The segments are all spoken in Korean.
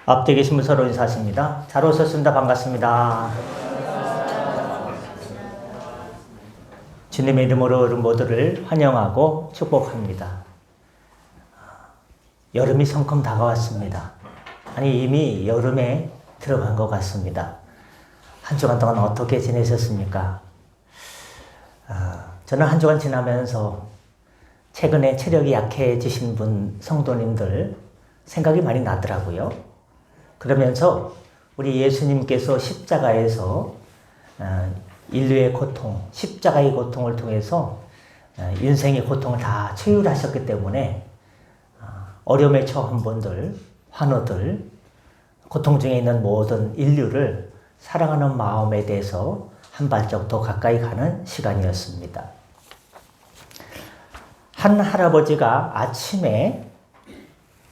앞뒤 계신 분 서로 인사하십니다. 잘 오셨습니다. 반갑습니다. 주님의 이름으로 여러분 모두를 환영하고 축복합니다. 여름이 성큼 다가왔습니다. 아니 이미 여름에 들어간 것 같습니다. 한 주간 동안 어떻게 지내셨습니까? 저는 한 주간 지나면서 최근에 체력이 약해지신 분 성도님들 생각이 많이 나더라고요. 그러면서 우리 예수님께서 십자가에서 인류의 고통, 십자가의 고통을 통해서 인생의 고통을 다 치유하셨기 때문에 어려움에 처한 분들, 환우들, 고통 중에 있는 모든 인류를 사랑하는 마음에 대해서 한 발짝 더 가까이 가는 시간이었습니다. 한 할아버지가 아침에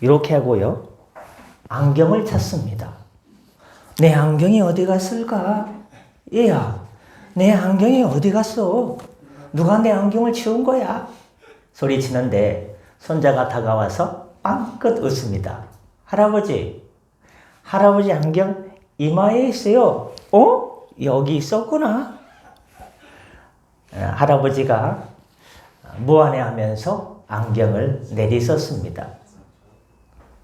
이렇게 하고요. 안경을 찾습니다. 내 안경이 어디 갔을까? 얘야, 내 안경이 어디 갔어? 누가 내 안경을 치운 거야? 소리치는데 손자가 다가와서 빵긋 웃습니다. 할아버지 안경 이마에 있어요. 여기 있었구나. 할아버지가 무안해하면서 안경을 내리썼습니다.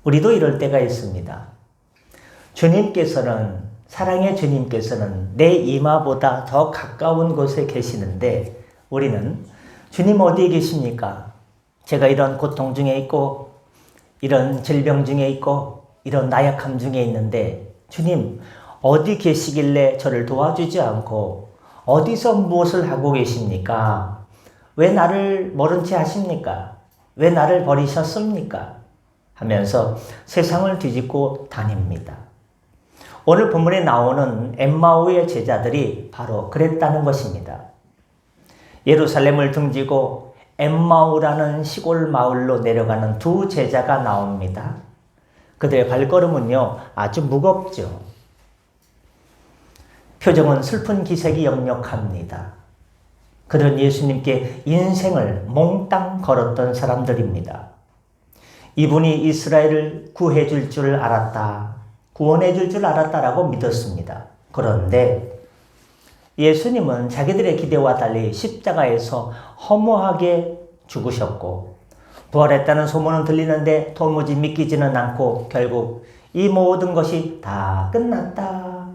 우리도 이럴 때가 있습니다. 사랑의 주님께서는 내 이마보다 더 가까운 곳에 계시는데 우리는 주님 어디에 계십니까? 제가 이런 고통 중에 있고 이런 질병 중에 있고 이런 나약함 중에 있는데 주님 어디 계시길래 저를 도와주지 않고 어디서 무엇을 하고 계십니까? 왜 나를 모른 채 하십니까? 왜 나를 버리셨습니까? 하면서 세상을 뒤집고 다닙니다. 오늘 본문에 나오는 엠마오의 제자들이 바로 그랬다는 것입니다. 예루살렘을 등지고 엠마오라는 시골 마을로 내려가는 두 제자가 나옵니다. 그들의 발걸음은요, 아주 무겁죠. 표정은 슬픈 기색이 역력합니다. 그들은 예수님께 인생을 몽땅 걸었던 사람들입니다. 이분이 이스라엘을 구해줄 줄 알았다, 구원해줄 줄 알았다라고 믿었습니다. 그런데 예수님은 자기들의 기대와 달리 십자가에서 허무하게 죽으셨고 부활했다는 소문은 들리는데 도무지 믿기지는 않고 결국 이 모든 것이 다 끝났다.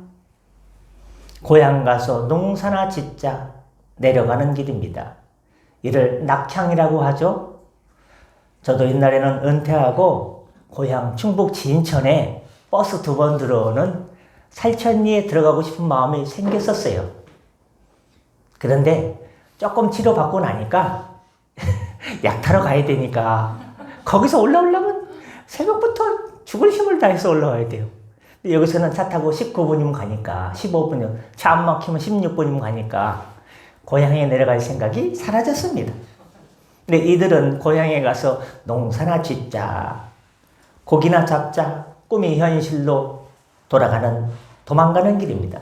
고향 가서 농사나 짓자 내려가는 길입니다. 이를 낙향이라고 하죠. 저도 옛날에는 은퇴하고 고향 충북 진천에 버스 2번 들어오는 살천리에 들어가고 싶은 마음이 생겼었어요. 그런데 조금 치료받고 나니까 약 타러 가야 되니까 거기서 올라오려면 새벽부터 죽을 힘을 다해서 올라와야 돼요. 여기서는 차 타고 19분이면 가니까 15분이면 차 안 막히면 16분이면 가니까 고향에 내려갈 생각이 사라졌습니다. 근데 이들은 고향에 가서 농사나 짓자, 고기나 잡자, 꿈이 현실로 도망가는 길입니다.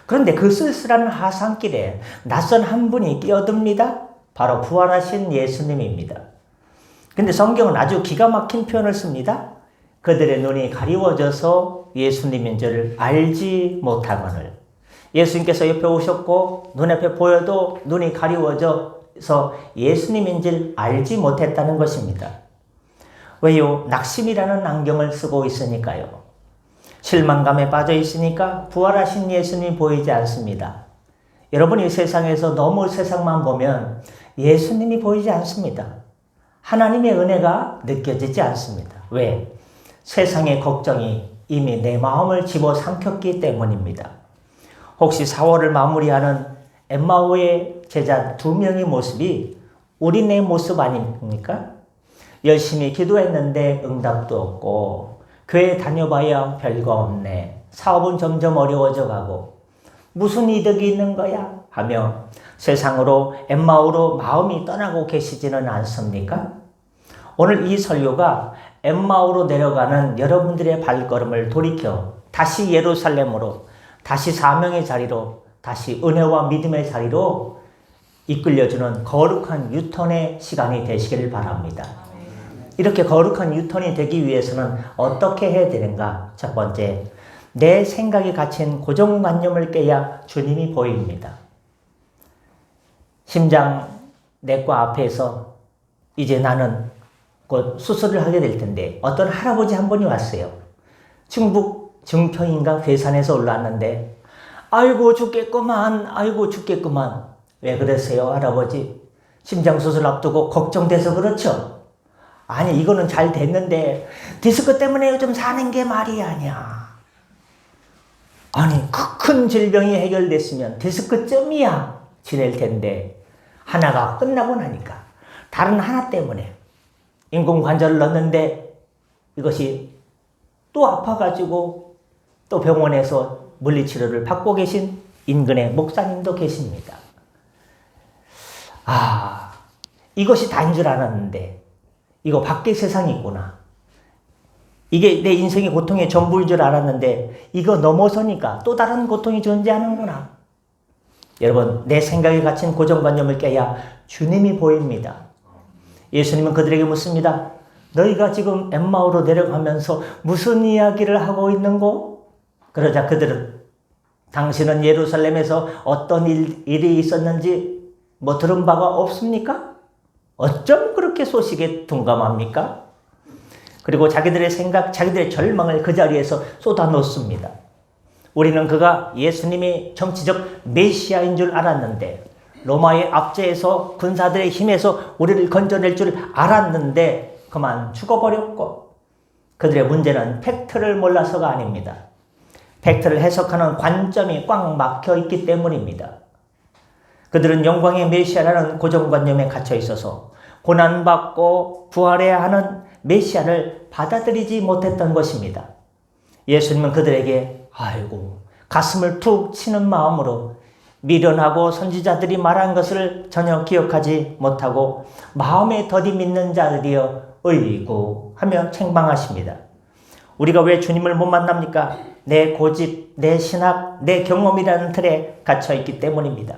그런데 그 쓸쓸한 하산길에 낯선 한 분이 끼어듭니다. 바로 부활하신 예수님입니다. 근데 성경은 아주 기가 막힌 표현을 씁니다. 그들의 눈이 가리워져서 예수님인 줄 알지 못하거늘. 예수님께서 옆에 오셨고 눈앞에 보여도 눈이 가리워져서 예수님인 줄 알지 못했다는 것입니다. 왜요? 낙심이라는 안경을 쓰고 있으니까요. 실망감에 빠져 있으니까 부활하신 예수님이 보이지 않습니다. 여러분이 세상에서 너무 세상만 보면 예수님이 보이지 않습니다. 하나님의 은혜가 느껴지지 않습니다. 왜? 세상의 걱정이 이미 내 마음을 집어삼켰기 때문입니다. 혹시 4월을 마무리하는 엠마오의 제자 2명의 모습이 우리네 모습 아닙니까? 열심히 기도했는데 응답도 없고 교회 다녀봐야 별거 없네. 사업은 점점 어려워져 가고 무슨 이득이 있는 거야? 하며 세상으로 엠마오로 마음이 떠나고 계시지는 않습니까? 오늘 이 설교가 엠마오로 내려가는 여러분들의 발걸음을 돌이켜 다시 예루살렘으로, 다시 사명의 자리로, 다시 은혜와 믿음의 자리로 이끌려주는 거룩한 유턴의 시간이 되시기를 바랍니다. 이렇게 거룩한 유턴이 되기 위해서는 어떻게 해야 되는가? 첫 번째, 내 생각에 갇힌 고정관념을 깨야 주님이 보입니다. 심장내과 앞에서 이제 나는 곧 수술을 하게 될 텐데 어떤 할아버지 한 분이 왔어요. 충북 증평인가 괴산에서 올라왔는데 아이고 죽겠구만, 아이고 죽겠구만. 왜 그러세요, 할아버지? 심장수술 앞두고 걱정돼서 그렇죠? 아니, 이거는 잘 됐는데 디스크 때문에 요즘 사는 게 말이 아니야. 아니, 큰 질병이 해결됐으면 디스크쯤이야 지낼 텐데 하나가 끝나고 나니까 다른 하나 때문에 인공관절을 넣었는데 이것이 또 아파가지고 또 병원에서 물리치료를 받고 계신 인근의 목사님도 계십니다. 아, 이것이 다인 줄 알았는데 이거 밖에 세상이 있구나. 이게 내 인생의 고통의 전부인 줄 알았는데 이거 넘어서니까 또 다른 고통이 존재하는구나. 여러분, 내 생각에 갇힌 고정관념을 깨야 주님이 보입니다. 예수님은 그들에게 묻습니다. 너희가 지금 엠마오로 내려가면서 무슨 이야기를 하고 있는고? 그러자 그들은 당신은 예루살렘에서 어떤 일이 있었는지 뭐 들은 바가 없습니까? 어쩜 그렇게 소식에 둔감합니까? 그리고 자기들의 생각, 자기들의 절망을 그 자리에서 쏟아놓습니다. 우리는 그가 예수님이 정치적 메시아인 줄 알았는데 로마의 압제에서 군사들의 힘에서 우리를 건져낼 줄 알았는데 그만 죽어버렸고 그들의 문제는 팩트를 몰라서가 아닙니다. 팩트를 해석하는 관점이 꽉 막혀 있기 때문입니다. 그들은 영광의 메시아라는 고정관념에 갇혀 있어서 고난받고 부활해야 하는 메시아를 받아들이지 못했던 것입니다. 예수님은 그들에게 아이고 가슴을 툭 치는 마음으로 미련하고 선지자들이 말한 것을 전혀 기억하지 못하고 마음에 더디 믿는 자들이여 어이구 하며 책망하십니다. 우리가 왜 주님을 못 만납니까? 내 고집, 내 신학, 내 경험이라는 틀에 갇혀있기 때문입니다.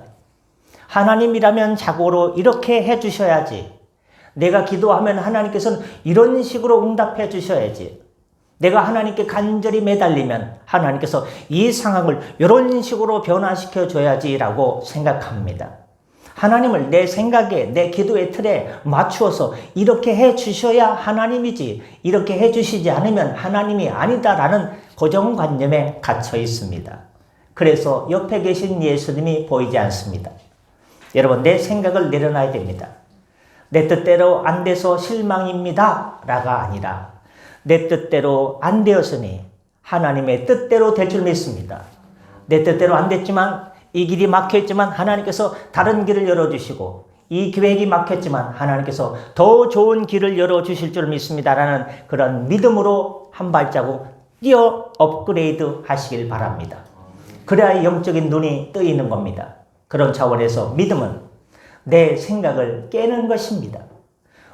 하나님이라면 자고로 이렇게 해주셔야지. 내가 기도하면 하나님께서는 이런 식으로 응답해 주셔야지. 내가 하나님께 간절히 매달리면 하나님께서 이 상황을 이런 식으로 변화시켜 줘야지라고 생각합니다. 하나님을 내 생각에, 내 기도의 틀에 맞추어서 이렇게 해 주셔야 하나님이지, 이렇게 해 주시지 않으면 하나님이 아니다라는 고정관념에 갇혀 있습니다. 그래서 옆에 계신 예수님이 보이지 않습니다. 여러분, 내 생각을 내려놔야 됩니다. 내 뜻대로 안 돼서 실망입니다 라가 아니라 내 뜻대로 안 되었으니 하나님의 뜻대로 될 줄 믿습니다. 내 뜻대로 안 됐지만 이 길이 막혀있지만 하나님께서 다른 길을 열어주시고 이 계획이 막혔지만 하나님께서 더 좋은 길을 열어주실 줄 믿습니다라는 그런 믿음으로 한 발자국 뛰어 업그레이드 하시길 바랍니다. 그래야 영적인 눈이 뜨이는 겁니다. 그런 차원에서 믿음은 내 생각을 깨는 것입니다.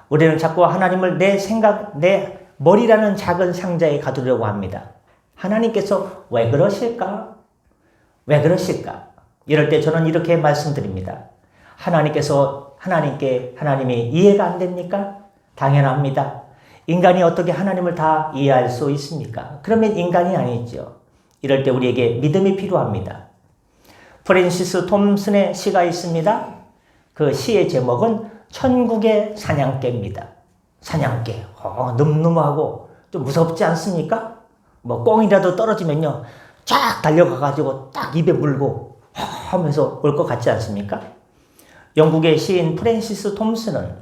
우리는 자꾸 하나님을 내 생각, 내 머리라는 작은 상자에 가두려고 합니다. 하나님께서 왜 그러실까? 왜 그러실까? 이럴 때 저는 이렇게 말씀드립니다. 하나님이 이해가 안 됩니까? 당연합니다. 인간이 어떻게 하나님을 다 이해할 수 있습니까? 그러면 인간이 아니죠. 이럴 때 우리에게 믿음이 필요합니다. 프랜시스 톰슨의 시가 있습니다. 그 시의 제목은 천국의 사냥개입니다. 사냥개. 늠름하고 좀 무섭지 않습니까? 뭐 꽁이라도 떨어지면요. 쫙 달려가가지고 딱 입에 물고 하면서 올 것 같지 않습니까? 영국의 시인 프랜시스 톰슨은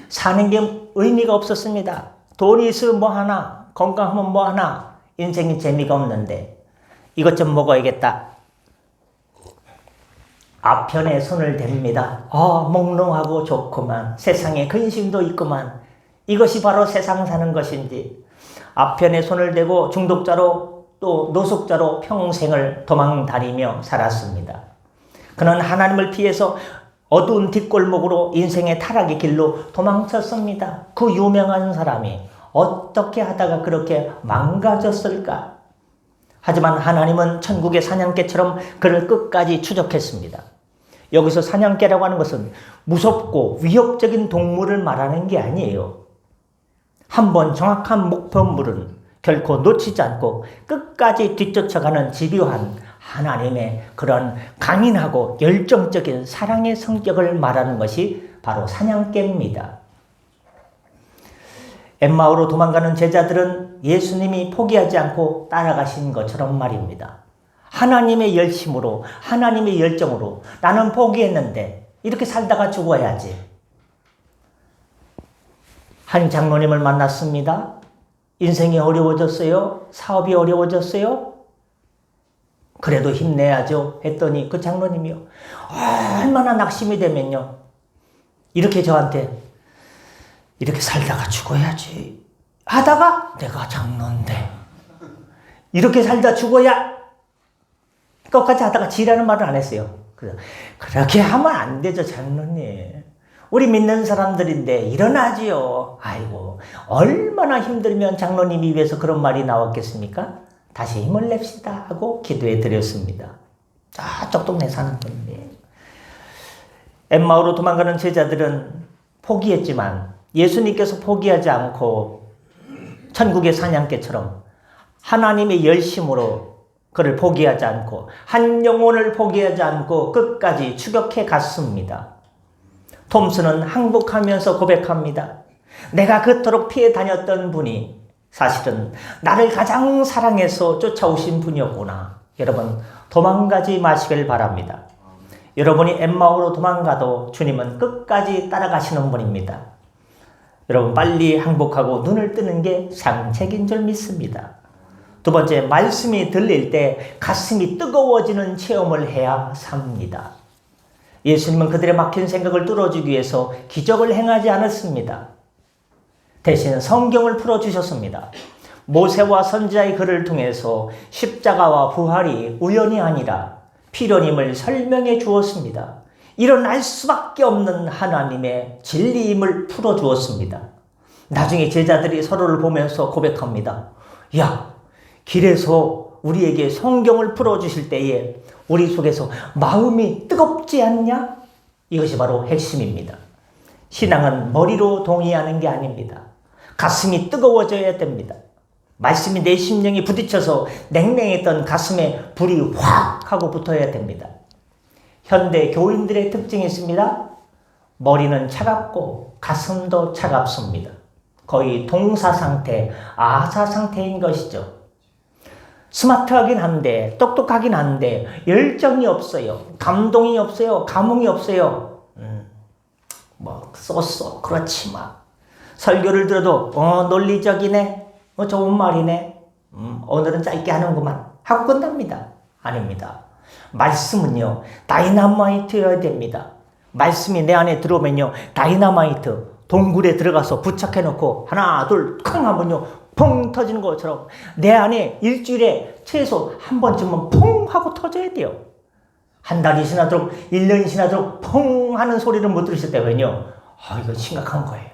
사는 게 의미가 없었습니다. 돈이 있으면 뭐 하나, 건강하면 뭐 하나, 인생이 재미가 없는데 이것 좀 먹어야겠다. 앞편에 손을 댑니다. 몽롱하고 좋구만. 세상에 근심도 있구만. 이것이 바로 세상 사는 것인지. 앞편에 손을 대고 중독자로 또 노숙자로 평생을 도망다니며 살았습니다. 그는 하나님을 피해서 어두운 뒷골목으로 인생의 타락의 길로 도망쳤습니다. 그 유명한 사람이 어떻게 하다가 그렇게 망가졌을까? 하지만 하나님은 천국의 사냥개처럼 그를 끝까지 추적했습니다. 여기서 사냥개라고 하는 것은 무섭고 위협적인 동물을 말하는 게 아니에요. 한번 정확한 목표물은 결코 놓치지 않고 끝까지 뒤쫓아가는 집요한 하나님의 그런 강인하고 열정적인 사랑의 성격을 말하는 것이 바로 사냥개입니다. 엠마오로 도망가는 제자들은 예수님이 포기하지 않고 따라가신 것처럼 말입니다. 하나님의 열심으로, 하나님의 열정으로 나는 포기했는데 이렇게 살다가 죽어야지. 한 장로님을 만났습니다. 인생이 어려워졌어요? 사업이 어려워졌어요? 그래도 힘내야죠 했더니 그 장로님이요, 얼마나 낙심이 되면요, 이렇게 저한테 이렇게 살다가 죽어야지 하다가 내가 장로인데 이렇게 살다 죽어야 끝까지 하다가 지라는 말을 안 했어요. 그렇게 하면 안 되죠 장로님. 우리 믿는 사람들인데 일어나지요. 아이고 얼마나 힘들면 장로님 입에서 그런 말이 나왔겠습니까? 다시 힘을 냅시다 하고 기도해 드렸습니다. 저쪽 동네 사는 분인데. 엠마오로 도망가는 제자들은 포기했지만 예수님께서 포기하지 않고 천국의 사냥개처럼 하나님의 열심으로 그를 포기하지 않고 한 영혼을 포기하지 않고 끝까지 추격해 갔습니다. 톰스는 항복하면서 고백합니다. 내가 그토록 피해 다녔던 분이 사실은 나를 가장 사랑해서 쫓아오신 분이었구나. 여러분 도망가지 마시길 바랍니다. 여러분이 엠마오로 도망가도 주님은 끝까지 따라가시는 분입니다. 여러분 빨리 항복하고 눈을 뜨는 게 상책인 줄 믿습니다. 두 번째, 말씀이 들릴 때 가슴이 뜨거워지는 체험을 해야 삽니다. 예수님은 그들의 막힌 생각을 뚫어주기 위해서 기적을 행하지 않았습니다. 대신 성경을 풀어주셨습니다. 모세와 선지자의 글을 통해서 십자가와 부활이 우연이 아니라 필연임을 설명해 주었습니다. 일어날 수밖에 없는 하나님의 진리임을 풀어주었습니다. 나중에 제자들이 서로를 보면서 고백합니다. 야, 길에서 우리에게 성경을 풀어주실 때에 우리 속에서 마음이 뜨겁지 않냐? 이것이 바로 핵심입니다. 신앙은 머리로 동의하는 게 아닙니다. 가슴이 뜨거워져야 됩니다. 말씀이 내 심령에 부딪혀서 냉랭했던 가슴에 불이 확 하고 붙어야 됩니다. 현대 교인들의 특징이 있습니다. 머리는 차갑고 가슴도 차갑습니다. 거의 동사 상태, 아사 상태인 것이죠. 스마트하긴 한데 똑똑하긴 한데 열정이 없어요. 감동이 없어요. 감흥이 없어요. 쏘쏘 그렇지만 설교를 들어도 논리적이네, 좋은 말이네, 오늘은 짧게 하는구만 하고 끝납니다. 아닙니다. 말씀은요 다이너마이트여야 됩니다. 말씀이 내 안에 들어오면요 다이너마이트 동굴에 들어가서 부착해놓고 하나 둘 쿵 하면요 펑 터지는 것처럼 내 안에 일주일에 최소 한 번쯤은 펑 하고 터져야 돼요. 한 달이 지나도록 1년이 지나도록 펑 하는 소리를 못 들으실 때면요 이거 심각한 거예요.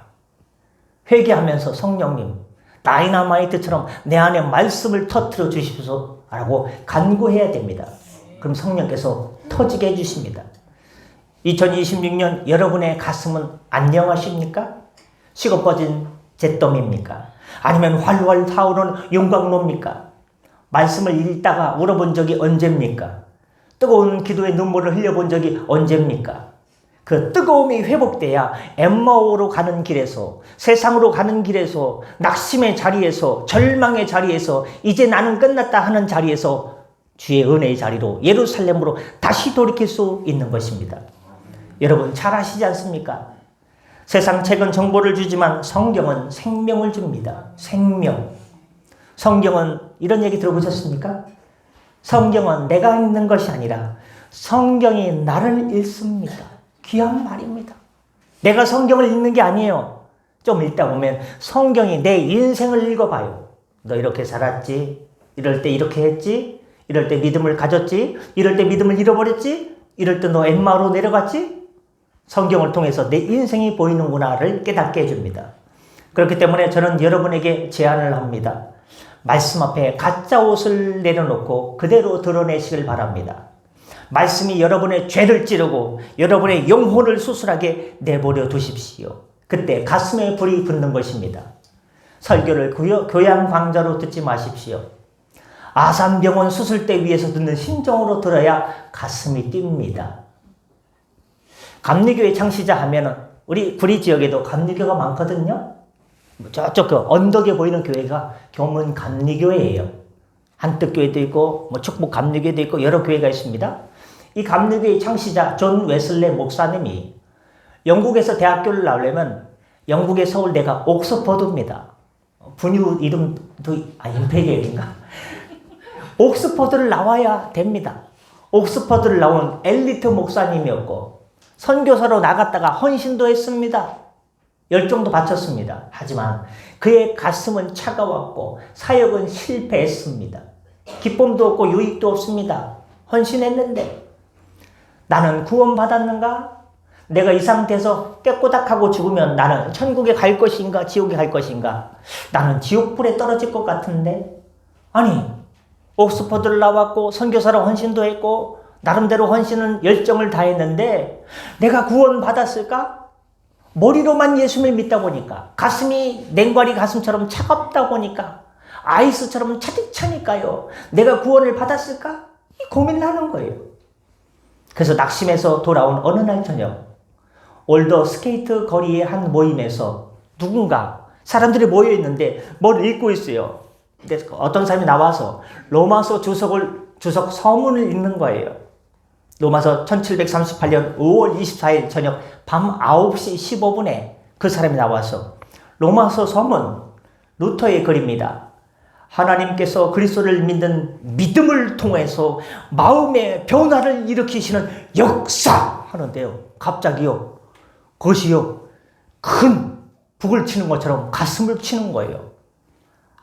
회개하면서 성령님 다이너마이트처럼 내 안에 말씀을 터뜨려 주십시오 라고 간구해야 됩니다. 그럼 성령께서 터지게 해주십니다. 2026년 여러분의 가슴은 안녕하십니까? 식어퍼진 잿더미입니까? 아니면 활활 타오르는 용광로입니까? 말씀을 읽다가 울어본 적이 언제입니까? 뜨거운 기도의 눈물을 흘려본 적이 언제입니까? 그 뜨거움이 회복돼야 엠마오로 가는 길에서, 세상으로 가는 길에서, 낙심의 자리에서, 절망의 자리에서, 이제 나는 끝났다 하는 자리에서 주의 은혜의 자리로 예루살렘으로 다시 돌이킬 수 있는 것입니다. 여러분 잘 아시지 않습니까? 세상 책은 정보를 주지만 성경은 생명을 줍니다. 생명. 성경은 이런 얘기 들어보셨습니까? 성경은 내가 읽는 것이 아니라 성경이 나를 읽습니다. 귀한 말입니다. 내가 성경을 읽는 게 아니에요. 좀 읽다 보면 성경이 내 인생을 읽어봐요. 너 이렇게 살았지? 이럴 때 이렇게 했지? 이럴 때 믿음을 가졌지? 이럴 때 믿음을 잃어버렸지? 이럴 때 너 엠마오로 내려갔지? 성경을 통해서 내 인생이 보이는구나를 깨닫게 해줍니다. 그렇기 때문에 저는 여러분에게 제안을 합니다. 말씀 앞에 가짜 옷을 내려놓고 그대로 드러내시길 바랍니다. 말씀이 여러분의 죄를 찌르고 여러분의 영혼을 수술하게 내버려 두십시오. 그때 가슴에 불이 붙는 것입니다. 설교를 교양 강좌로 듣지 마십시오. 아산병원 수술대 위에서 듣는 심정으로 들어야 가슴이 뜁니다. 감리교회 창시자 하면은 우리 구리 지역에도 감리교가 많거든요. 저쪽 그 언덕에 보이는 교회가 교문 감리교회예요. 한뜻교회도 있고 축복 감리교회도 있고 여러 교회가 있습니다. 이 감리교회 창시자 존 웨슬레 목사님이 영국에서 대학교를 나오려면 영국의 서울대가 옥스퍼드입니다. 분유 이름도 임페리얼인가? 옥스퍼드를 나와야 됩니다. 옥스퍼드를 나온 엘리트 목사님이었고 선교사로 나갔다가 헌신도 했습니다. 열정도 바쳤습니다. 하지만 그의 가슴은 차가웠고 사역은 실패했습니다. 기쁨도 없고 유익도 없습니다. 헌신했는데 나는 구원받았는가? 내가 이 상태에서 깨꼬닥하고 죽으면 나는 천국에 갈 것인가 지옥에 갈 것인가? 나는 지옥불에 떨어질 것 같은데? 아니, 옥스퍼드를 나왔고 선교사로 헌신도 했고 나름대로 헌신은 열정을 다했는데 내가 구원받았을까? 머리로만 예수를 믿다 보니까 가슴이 냉과리 가슴처럼 차갑다 보니까 아이스처럼 차디차니까요. 내가 구원을 받았을까? 고민을 하는 거예요. 그래서 낙심해서 돌아온 어느 날 저녁 올더 스케이트 거리의 한 모임에서 누군가 사람들이 모여 있는데 뭘 읽고 있어요. 근데 어떤 사람이 나와서 로마서 주석 서문을 읽는 거예요. 로마서 1738년 5월 24일 저녁 밤 9시 15분에 그 사람이 나와서 로마서 서문 루터의 글입니다. 하나님께서 그리스도를 믿는 믿음을 통해서 마음의 변화를 일으키시는 역사 하는데요. 갑자기요. 그것이요. 큰 북을 치는 것처럼 가슴을 치는 거예요.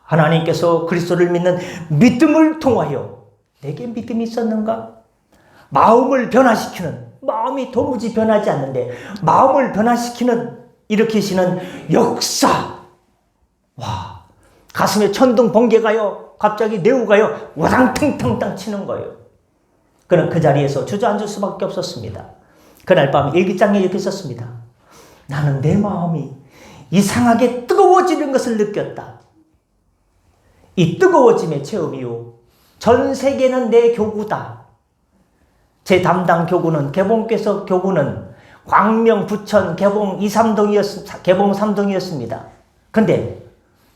하나님께서 그리스도를 믿는 믿음을 통하여 내게 믿음이 있었는가? 마음을 변화시키는, 마음이 도무지 변하지 않는데 마음을 변화시키는 일으키시는 역사. 와, 가슴에 천둥 번개가요. 갑자기 내우가요. 와당탕탕탕 치는 거예요. 그는 그 자리에서 주저앉을 수밖에 없었습니다. 그날 밤 일기장에 이렇게 썼습니다. 나는 내 마음이 이상하게 뜨거워지는 것을 느꼈다. 이 뜨거워짐의 체험 이후 전 세계는 내 교구다. 제 담당 교구는 개봉교서 교구는 광명, 부천, 개봉 2, 3동이었습니다. 개봉 3동이었습니다. 근데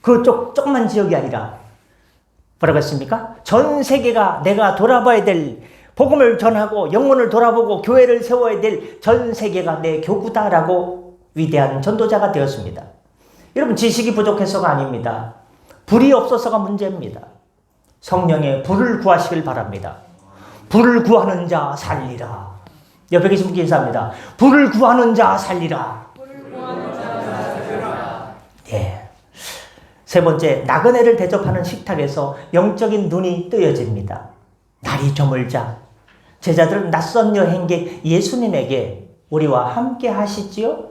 그 조그만 지역이 아니라 뭐라고 했습니까? 전 세계가 내가 돌아봐야 될 복음을 전하고 영혼을 돌아보고 교회를 세워야 될 전 세계가 내 교구다라고 위대한 전도자가 되었습니다. 여러분 지식이 부족해서가 아닙니다. 불이 없어서가 문제입니다. 성령의 불을 구하시길 바랍니다. 불을 구하는 자 살리라. 옆에 계신 분께 인사합니다. 불을 구하는 자 살리라. 네. 세 번째, 나그네를 대접하는 식탁에서 영적인 눈이 뜨여집니다. 날이 저물자 제자들은 낯선 여행객 예수님에게 우리와 함께 하시지요?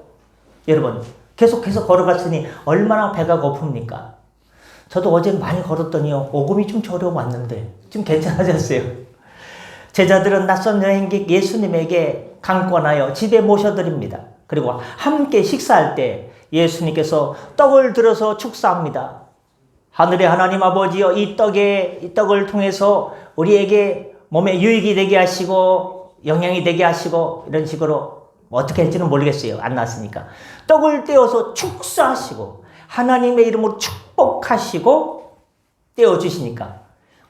여러분 계속해서 걸어갔으니 얼마나 배가 고픕니까? 저도 어제 많이 걸었더니요 오금이 좀 저려 왔는데 좀 괜찮아졌어요. 제자들은 낯선 여행객 예수님에게 강권하여 집에 모셔드립니다. 그리고 함께 식사할 때 예수님께서 떡을 들어서 축사합니다. 하늘의 하나님 아버지여 이 떡을 통해서 우리에게 몸에 유익이 되게 하시고 영양이 되게 하시고 이런 식으로 어떻게 할지는 모르겠어요. 안 났으니까. 떡을 떼어서 축사하시고 하나님의 이름으로 축복하시고 떼어주시니까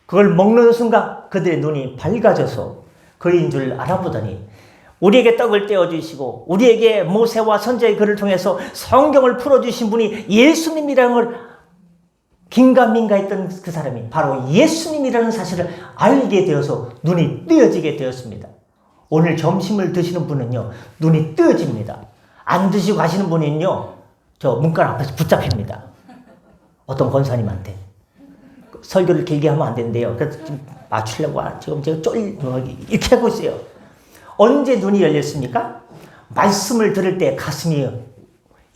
그걸 먹는 순간 그들의 눈이 밝아져서 그인 줄 알아보더니 우리에게 떡을 떼어주시고 우리에게 모세와 선지자의 글을 통해서 성경을 풀어주신 분이 예수님이라는 걸 긴가민가했던 그 사람이 바로 예수님이라는 사실을 알게 되어서 눈이 뜨여지게 되었습니다. 오늘 점심을 드시는 분은요 눈이 뜨여집니다. 안 드시고 가시는 분은요 저 문간 앞에서 붙잡힙니다. 어떤 권사님한테 설교를 길게 하면 안 된대요. 그래서 좀 맞추려고 지금 제가 이렇게 하고 있어요. 언제 눈이 열렸습니까? 말씀을 들을 때 가슴이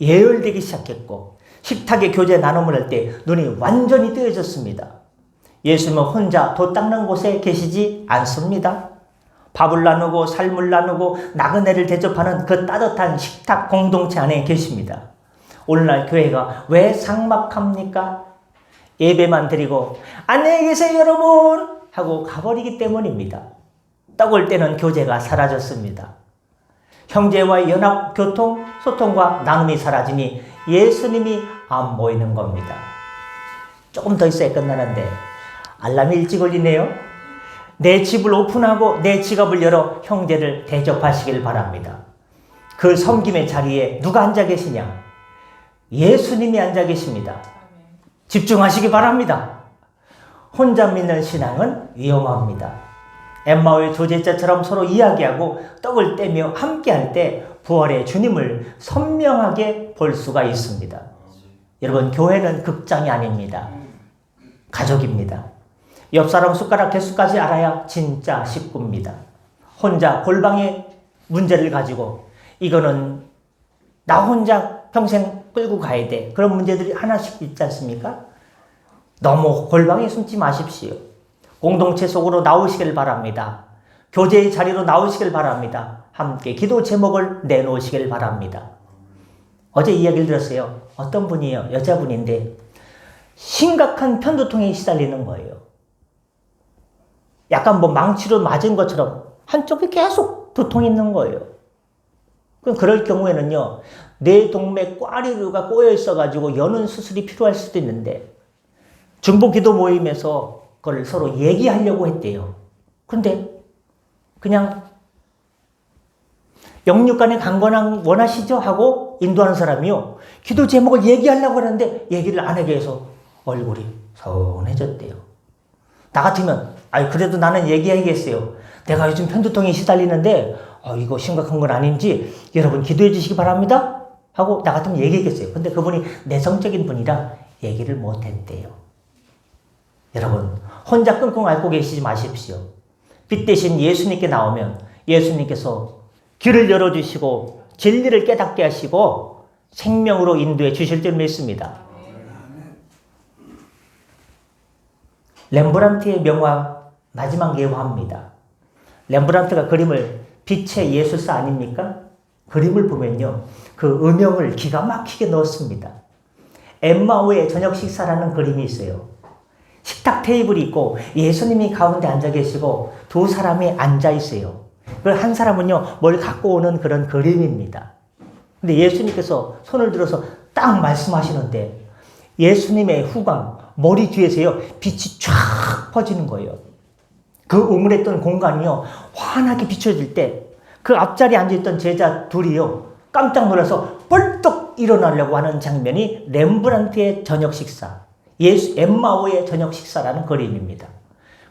예열되기 시작했고 식탁에 교제 나눔을 할 때 눈이 완전히 뜨여졌습니다. 예수님은 혼자 돛 닦는 곳에 계시지 않습니다. 밥을 나누고 삶을 나누고 나그네를 대접하는 그 따뜻한 식탁 공동체 안에 계십니다. 오늘날 교회가 왜 삭막합니까? 예배만 드리고 안녕히 계세요 여러분 하고 가버리기 때문입니다. 떡을 떼는 교제가 사라졌습니다. 형제와의 연합, 교통, 소통과 나눔이 사라지니 예수님이 안 보이는 겁니다. 조금 더 있어야 끝나는데 알람이 일찍 울리네요. 내 집을 오픈하고 내 지갑을 열어 형제를 대접하시길 바랍니다. 그 섬김의 자리에 누가 앉아 계시냐? 예수님이 앉아 계십니다. 집중하시기 바랍니다. 혼자 믿는 신앙은 위험합니다. 엠마오의 조제자처럼 서로 이야기하고 떡을 떼며 함께할 때 부활의 주님을 선명하게 볼 수가 있습니다. 여러분, 교회는 극장이 아닙니다. 가족입니다. 옆 사람 숟가락 개수까지 알아야 진짜 식구입니다. 혼자 골방의 문제를 가지고 이거는 나 혼자 평생 끌고 가야 돼. 그런 문제들이 하나씩 있지 않습니까? 너무 골방에 숨지 마십시오. 공동체 속으로 나오시길 바랍니다. 교제의 자리로 나오시길 바랍니다. 함께 기도 제목을 내놓으시길 바랍니다. 어제 이야기를 들었어요. 어떤 분이에요? 여자분인데 심각한 편두통에 시달리는 거예요. 약간 망치로 맞은 것처럼 한쪽이 계속 두통이 있는 거예요. 그럼 그럴 경우에는요, 뇌동맥 꽈리류가 꼬여 있어가지고 여는 수술이 필요할 수도 있는데 중보기도 모임에서 그걸 서로 얘기하려고 했대요. 그런데 그냥 영육간의 강건함 원하시죠? 하고 인도하는 사람이요, 기도 제목을 얘기하려고 하는데 얘기를 안 하게 해서 얼굴이 서운해졌대요. 나 같으면 그래도 나는 얘기해야겠어요. 내가 요즘 편두통에 시달리는데 이거 심각한 건 아닌지 여러분 기도해 주시기 바랍니다 하고 나 같으면 얘기했겠어요. 근데 그분이 내성적인 분이라 얘기를 못했대요. 여러분, 혼자 끙끙 앓고 계시지 마십시오. 빛 대신 예수님께 나오면 예수님께서 길을 열어주시고 진리를 깨닫게 하시고 생명으로 인도해 주실 줄 믿습니다. 렘브란트의 명화 마지막 예화입니다. 렘브란트가 그림을 빛의 예술사 아닙니까? 그림을 보면요, 그 음영을 기가 막히게 넣었습니다. 엠마오의 저녁 식사라는 그림이 있어요. 식탁 테이블이 있고 예수님이 가운데 앉아 계시고 두 사람이 앉아 있어요. 그 한 사람은요, 뭘 갖고 오는 그런 그림입니다. 근데 예수님께서 손을 들어서 딱 말씀하시는데 예수님의 후광, 머리 뒤에서요, 빛이 쫙 퍼지는 거예요. 그 우물했던 공간이요, 환하게 비춰질 때 그 앞자리에 앉아있던 제자 둘이요, 깜짝 놀라서 벌떡 일어나려고 하는 장면이 렘브란트의 저녁 식사, 엠마오의 저녁 식사라는 그림입니다.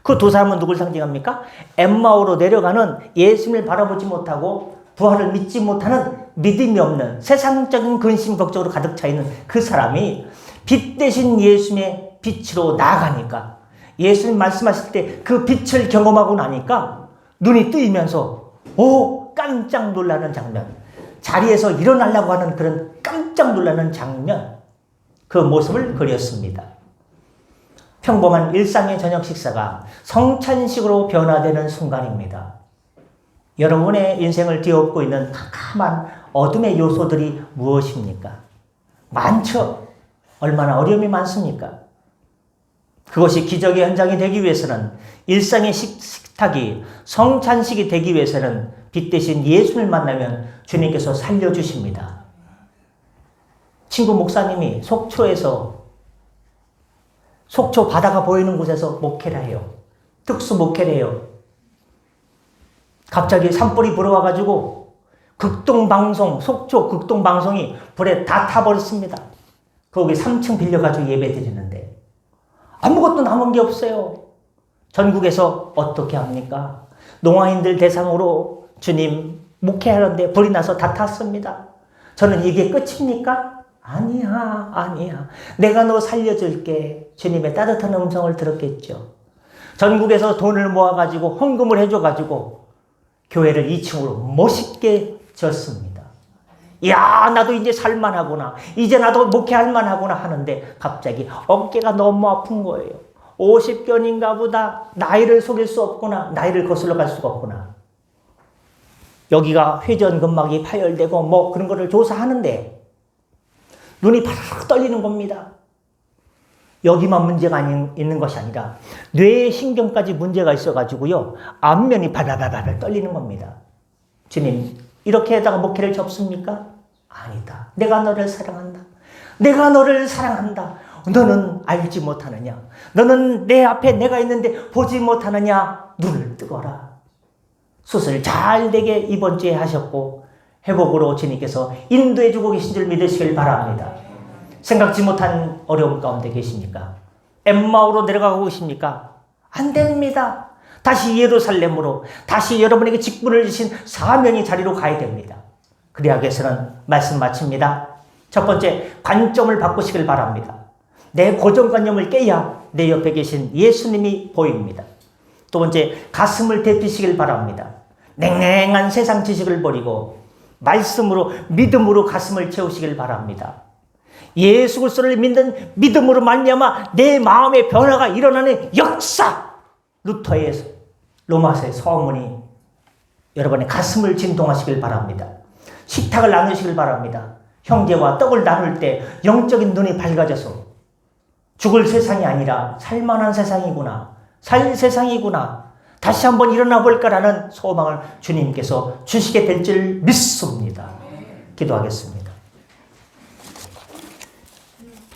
그 두 사람은 누굴 상징합니까? 엠마오로 내려가는 예수님을 바라보지 못하고 부활을 믿지 못하는 믿음이 없는 세상적인 근심 걱정으로 가득 차 있는 그 사람이 빛 대신 예수님의 빛으로 나아가니까, 예수님 말씀하실 때 그 빛을 경험하고 나니까 눈이 뜨이면서 깜짝 놀라는 장면, 자리에서 일어나려고 하는 그런 깜짝 놀라는 장면, 그 모습을 그렸습니다. 평범한 일상의 저녁 식사가 성찬식으로 변화되는 순간입니다. 여러분의 인생을 뒤엎고 있는 캄캄한 어둠의 요소들이 무엇입니까? 많죠. 얼마나 어려움이 많습니까? 그것이 기적의 현장이 되기 위해서는, 일상의 식탁이 성찬식이 되기 위해서는 빛 대신 예수를 만나면 주님께서 살려주십니다. 친구 목사님이 속초 바다가 보이는 곳에서 목회를 해요. 특수 목회를 해요. 갑자기 산불이 불어와가지고 속초 극동방송이 불에 다 타버렸습니다. 거기 3층 빌려가지고 예배 드리는데 아무것도 남은 게 없어요. 전국에서 어떻게 합니까? 농아인들 대상으로 주님 목회하는데 불이 나서 다 탔습니다. 저는 이게 끝입니까? 아니야. 내가 너 살려줄게. 주님의 따뜻한 음성을 들었겠죠. 전국에서 돈을 모아가지고 헌금을 해줘가지고 교회를 2층으로 멋있게 지었습니다. 야, 나도 이제 살만하구나. 이제 나도 목회할 만하구나 하는데 갑자기 어깨가 너무 아픈 거예요. 50견인가 보다. 나이를 속일 수 없구나. 나이를 거슬러 갈 수가 없구나. 여기가 회전 근막이 파열되고 그런 거를 조사하는데 눈이 바르르 떨리는 겁니다. 여기만 문제가 있는 것이 아니라 뇌 신경까지 문제가 있어가지고요. 안면이 발발발발 떨리는 겁니다. 주님, 이렇게 해다가 목회를 접습니까? 아니다. 내가 너를 사랑한다. 내가 너를 사랑한다. 너는 알지 못하느냐? 너는 내 앞에 내가 있는데 보지 못하느냐? 눈을 뜨거라. 수술 잘 되게 이번 주에 하셨고 회복으로 주님께서 인도해주고 계신 줄 믿으시길 바랍니다. 생각지 못한 어려움 가운데 계십니까? 엠마오로 내려가고 계십니까? 안 됩니다. 다시 예루살렘으로, 다시 여러분에게 직분을 주신 사명의 자리로 가야 됩니다. 그래야 위해서는 말씀 마칩니다. 첫 번째, 관점을 바꾸시길 바랍니다. 내 고정관념을 깨야 내 옆에 계신 예수님이 보입니다. 두 번째, 가슴을 데피시길 바랍니다. 냉랭한 세상 지식을 버리고 말씀으로, 믿음으로 가슴을 채우시길 바랍니다. 예수 그리스도를 믿는 믿음으로 말미암아 내 마음의 변화가 일어나는 역사! 루터의 로마서의 서문이 여러분의 가슴을 진동하시길 바랍니다. 식탁을 나누시길 바랍니다. 형제와 떡을 나눌 때 영적인 눈이 밝아져서 죽을 세상이 아니라 살만한 세상이구나, 살 세상이구나, 다시 한번 일어나 볼까라는 소망을 주님께서 주시게 될 줄 믿습니다. 기도하겠습니다.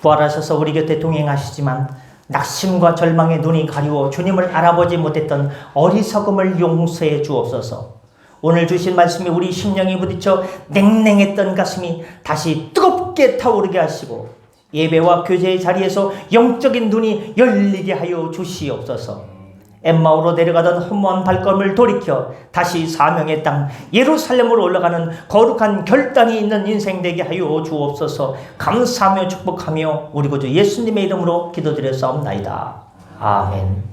부활하셔서 우리 곁에 동행하시지만 낙심과 절망의 눈이 가리워 주님을 알아보지 못했던 어리석음을 용서해 주옵소서. 오늘 주신 말씀이 우리 심령에 부딪혀 냉랭했던 가슴이 다시 뜨겁게 타오르게 하시고 예배와 교제의 자리에서 영적인 눈이 열리게 하여 주시옵소서. 엠마오로 내려가던 허무한 발걸음을 돌이켜 다시 사명의 땅 예루살렘으로 올라가는 거룩한 결단이 있는 인생 되게 하여 주옵소서. 감사하며 축복하며 우리 구주 예수님의 이름으로 기도드렸사옵나이다. 아멘.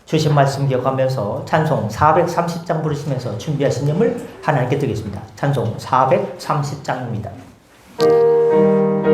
주신 말씀 기억하면서 찬송 430장 부르시면서 준비하신 예물 하나님께 드리겠습니다. 찬송 430장입니다.